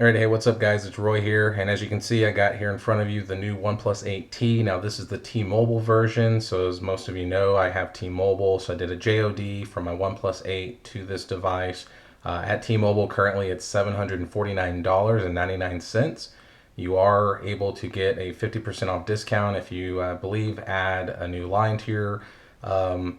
All right, hey, what's up, guys? It's Roy here, and as you can see, I got here in front of you the new OnePlus 8T. Now, this is the T-Mobile version, so as most of you know, I have T-Mobile, so I did a JOD from my OnePlus 8 to this device. At T-Mobile, currently it's $749.99. You are able to get a 50% off discount if you, believe, add a new line to your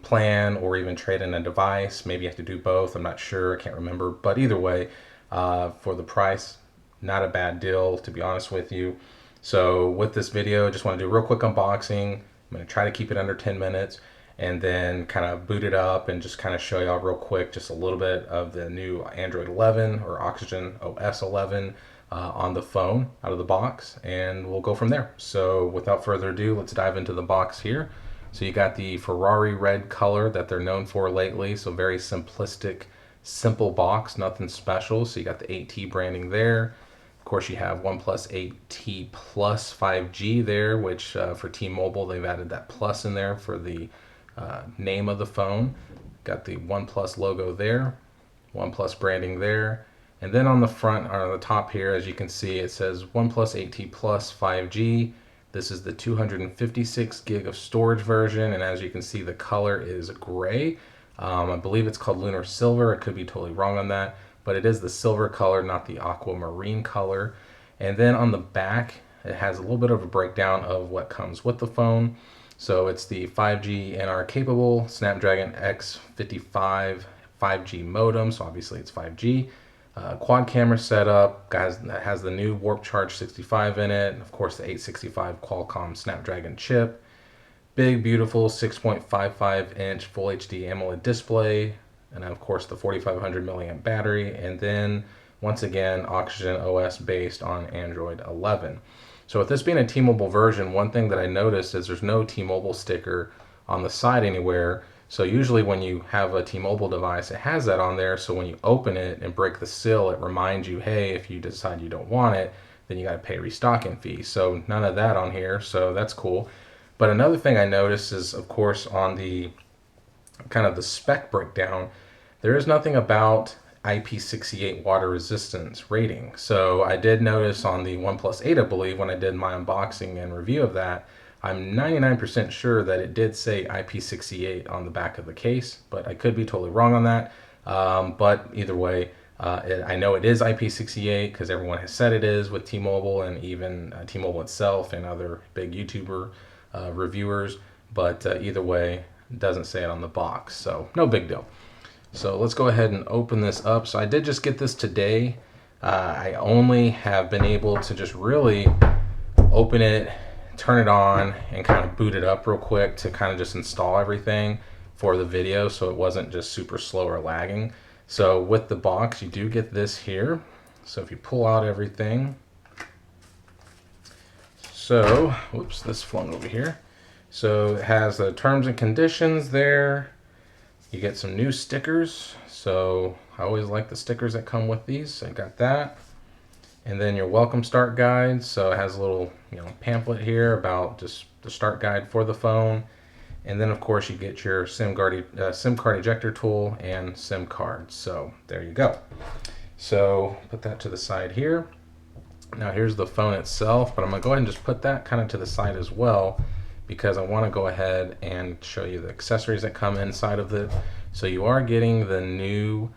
plan or even trade in a device. Maybe you have to do both. I'm not sure. I can't remember. But either way, for the price, not a bad deal, to be honest with you. So with this video, I just want to do a real quick unboxing. I'm going to try to keep it under 10 minutes and then kind of boot it up and just kind of show y'all real quick just a little bit of the new Android 11 or OxygenOS 11 on the phone out of the box, and we'll go from there. So without further ado, let's dive into the box here. So you got the Ferrari red color that they're known for lately, so very simplistic, simple box, nothing special. So you got the 8T branding there. Of course, you have OnePlus 8T Plus 5G there, which for T-Mobile, they've added that plus in there for the name of the phone. Got the OnePlus logo there, OnePlus branding there. And then on the front, or on the top here, as you can see, it says OnePlus 8T Plus 5G. This is the 256 gig of storage version, and as you can see, the color is gray. I believe it's called Lunar Silver. I could be totally wrong on that, but it is the silver color, not the aquamarine color. And then on the back, it has a little bit of a breakdown of what comes with the phone. So it's the 5G NR capable Snapdragon X55 5G modem, so obviously it's 5G. Quad camera setup, guys, that has the new Warp Charge 65 in it, and of course the 865 Qualcomm Snapdragon chip. Big, beautiful 6.55 inch Full HD AMOLED display, and of course the 4500 milliamp battery, and then once again OxygenOS based on Android 11. So with this being a T-Mobile version, one thing that I noticed is there's no T-Mobile sticker on the side anywhere. So usually when you have a T-Mobile device, it has that on there. So when you open it and break the seal, it reminds you, hey, if you decide you don't want it, then you got to pay a restocking fee. So none of that on here. So that's cool. But another thing I noticed is, of course, on the kind of the spec breakdown, there is nothing about IP68 water resistance rating. So I did notice on the OnePlus 8, I believe, when I did my unboxing and review of that, I'm 99% sure that it did say IP68 on the back of the case, but I could be totally wrong on that. But either way, I know it is IP68 because everyone has said it is with T-Mobile, and even T-Mobile itself and other big YouTuber reviewers. But either way, it doesn't say it on the box, so no big deal. So let's go ahead and open this up. So I did just get this today. I only have been able to just really open it, turn it on, and kind of boot it up real quick to kind of just install everything for the video so it wasn't just super slow or lagging. So with the box, you do get this here. So if you pull out everything, so, whoops, this flung over here. So it has the terms and conditions there. You get some new stickers. So I always like the stickers that come with these. So I got that. And then your welcome start guide. So it has a little, pamphlet here about just the start guide for the phone. And then of course you get your SIM card ejector tool and SIM card. So there you go. So put that to the side here. Now here's the phone itself, but I'm gonna go ahead and just put that kind of to the side as well, because I want to go ahead and show you the accessories that come inside of it. So you are getting the new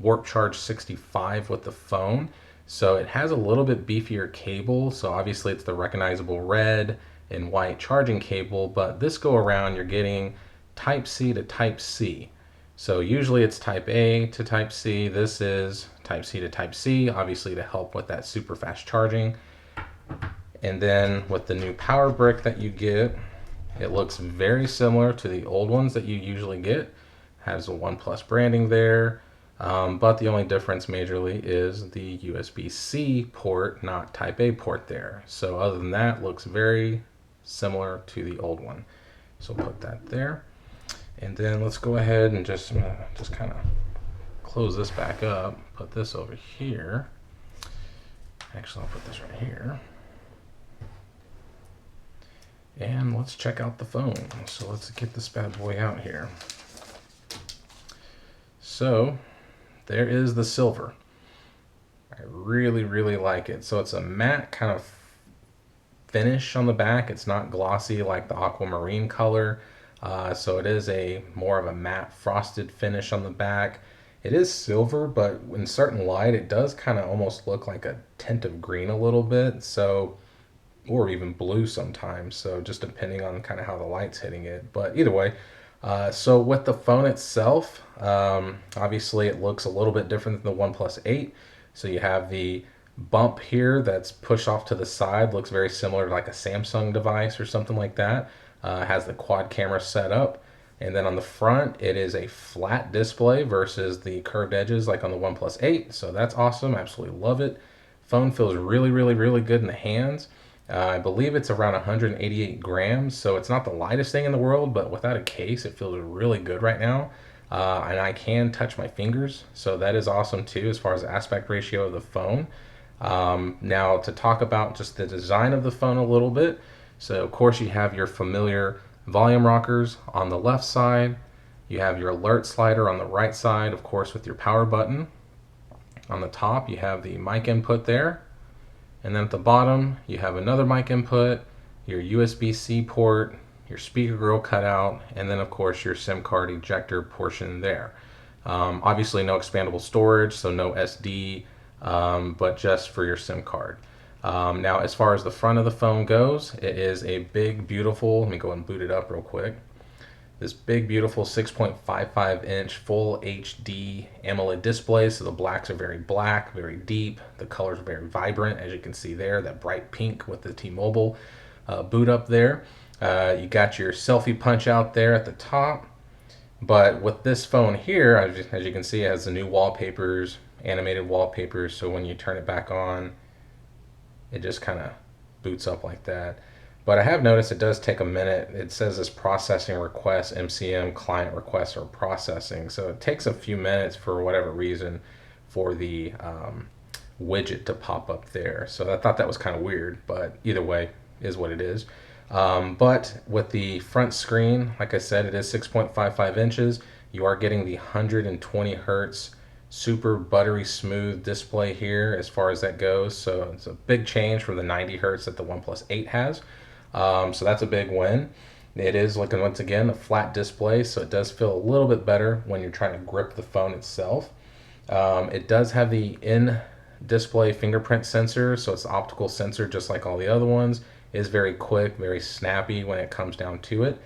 Warp Charge 65 with the phone. So it has a little bit beefier cable. So obviously it's the recognizable red and white charging cable, but this go around you're getting Type C to Type C. So usually it's Type A to Type C. This is Type C to Type C, obviously to help with that super fast charging. And then with the new power brick that you get, it looks very similar to the old ones that you usually get. Has a OnePlus branding there, but the only difference majorly is the USB-C port, not Type A port there. So other than that, looks very similar to the old one. So put that there. And then let's go ahead and just kind of close this back up, put this over here. Actually, I'll put this right here. And let's check out the phone. So let's get this bad boy out here. So there is the silver. I really like it. So it's a matte kind of finish on the back. It's not glossy like the aquamarine color. So it is a more of a matte frosted finish on the back. It is silver, but in certain light, it does kind of almost look like a tint of green a little bit. So, or even blue sometimes. So just depending on kind of how the light's hitting it. But either way, so with the phone itself, obviously it looks a little bit different than the OnePlus 8. So you have the bump here that's pushed off to the side, looks very similar to like a Samsung device or something like that. Has the quad camera set up. And then on the front, it is a flat display versus the curved edges like on the OnePlus 8. So that's awesome. Absolutely love it. Phone feels really good in the hands. I believe it's around 188 grams, so it's not the lightest thing in the world, but without a case, it feels really good right now. And I can touch my fingers, so that is awesome too as far as the aspect ratio of the phone. Now to talk about just the design of the phone a little bit. So of course you have your familiar volume rockers on the left side. You have your alert slider on the right side, of course, with your power button. On the top, you have the mic input there. And then at the bottom, you have another mic input, your USB-C port, your speaker grill cutout, and then of course your SIM card ejector portion there. Obviously no expandable storage, so no SD, but just for your SIM card. Now as far as the front of the phone goes, it is a big, beautiful, let me go and boot it up real quick. This big, beautiful 6.55 inch full HD AMOLED display. So the blacks are very black, very deep. The colors are very vibrant, as you can see there, that bright pink with the T-Mobile boot up there. You got your selfie punch out there at the top. But with this phone here, as you can see, it has the new wallpapers, animated wallpapers. So when you turn it back on, it just kind of boots up like that. But I have noticed it does take a minute. It says this processing request, MCM client requests are processing. So it takes a few minutes for whatever reason for the widget to pop up there. So I thought that was kind of weird, but either way is what it is. But with the front screen, like I said, it is 6.55 inches. You are getting the 120 hertz super buttery smooth display here as far as that goes. So it's a big change from the 90 hertz that the OnePlus 8 has. So that's a big win. It is looking, once again, a flat display, so it does feel a little bit better when you're trying to grip the phone itself. It does have the in-display fingerprint sensor, so it's an optical sensor just like all the other ones. It is very quick, very snappy when it comes down to it.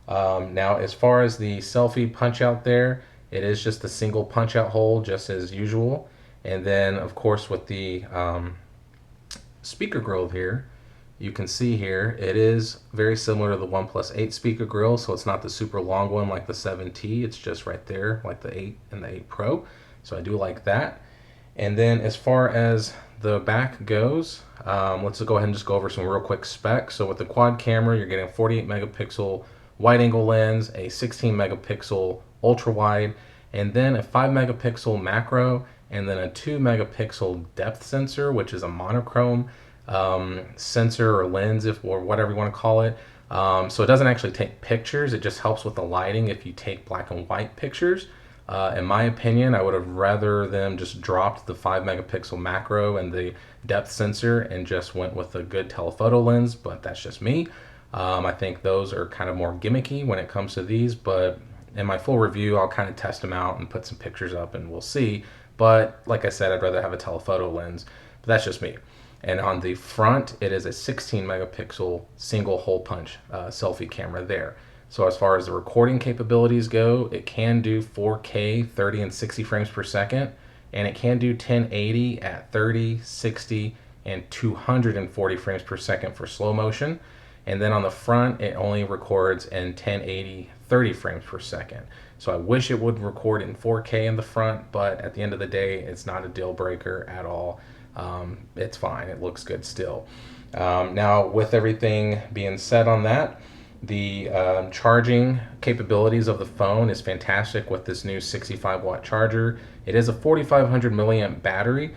Now, as far as the selfie punch out there, it is just a single punch out hole, just as usual. And then, of course, with the speaker grill here, you can see here, it is very similar to the OnePlus 8 speaker grill, so it's not the super long one like the 7T, it's just right there, like the 8 and the 8 Pro, so I do like that. And then as far as the back goes, let's go ahead and just go over some real quick specs. So with the quad camera, you're getting a 48 megapixel wide angle lens, a 16 megapixel ultra wide, and then a 5 megapixel macro, and then a 2 megapixel depth sensor, which is a monochrome sensor or lens, or whatever you want to call it. So it doesn't actually take pictures, it just helps with the lighting if you take black and white pictures. In my opinion, I would have rather them just dropped the 5 megapixel macro and the depth sensor and just went with a good telephoto lens, but that's just me. I think those are kind of more gimmicky when it comes to these, but in my full review, I'll kind of test them out and put some pictures up and we'll see. But like I said, I'd rather have a telephoto lens, but that's just me. And on the front, it is a 16 megapixel single hole punch selfie camera there. So as far as the recording capabilities go, it can do 4K 30 and 60 frames per second, and it can do 1080 at 30, 60, and 240 frames per second for slow motion. And then on the front, it only records in 1080, 30 frames per second. So I wish it would record in 4K in the front, but at the end of the day, it's not a deal breaker at all. It's fine, it looks good still. Now, with everything being said on that, the charging capabilities of the phone is fantastic with this new 65 watt charger. It is a 4500 milliamp battery,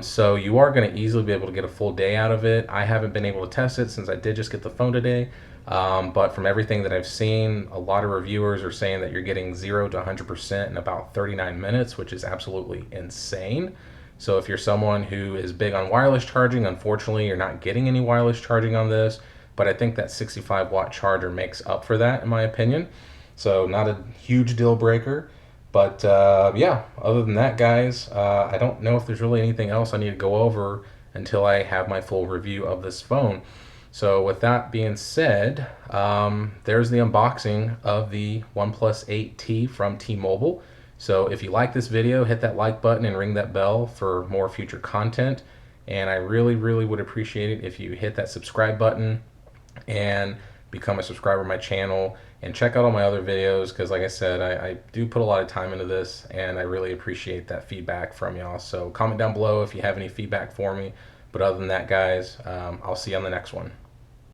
so you are going to easily be able to get a full day out of it. I haven't been able to test it since I did just get the phone today, but from everything that I've seen, a lot of reviewers are saying that you're getting 0 to 100% in about 39 minutes, which is absolutely insane. So if you're someone who is big on wireless charging, unfortunately you're not getting any wireless charging on this, but I think that 65 watt charger makes up for that in my opinion. So not a huge deal breaker. But yeah, other than that, guys, I don't know if there's really anything else I need to go over until I have my full review of this phone. So with that being said, there's the unboxing of the OnePlus 8T from T-Mobile. So if you like this video, hit that like button and ring that bell for more future content. And I really, really would appreciate it if you hit that subscribe button and become a subscriber to my channel and check out all my other videos, because like I said, I do put a lot of time into this and I really appreciate that feedback from y'all. So comment down below if you have any feedback for me. But other than that, guys, I'll see you on the next one.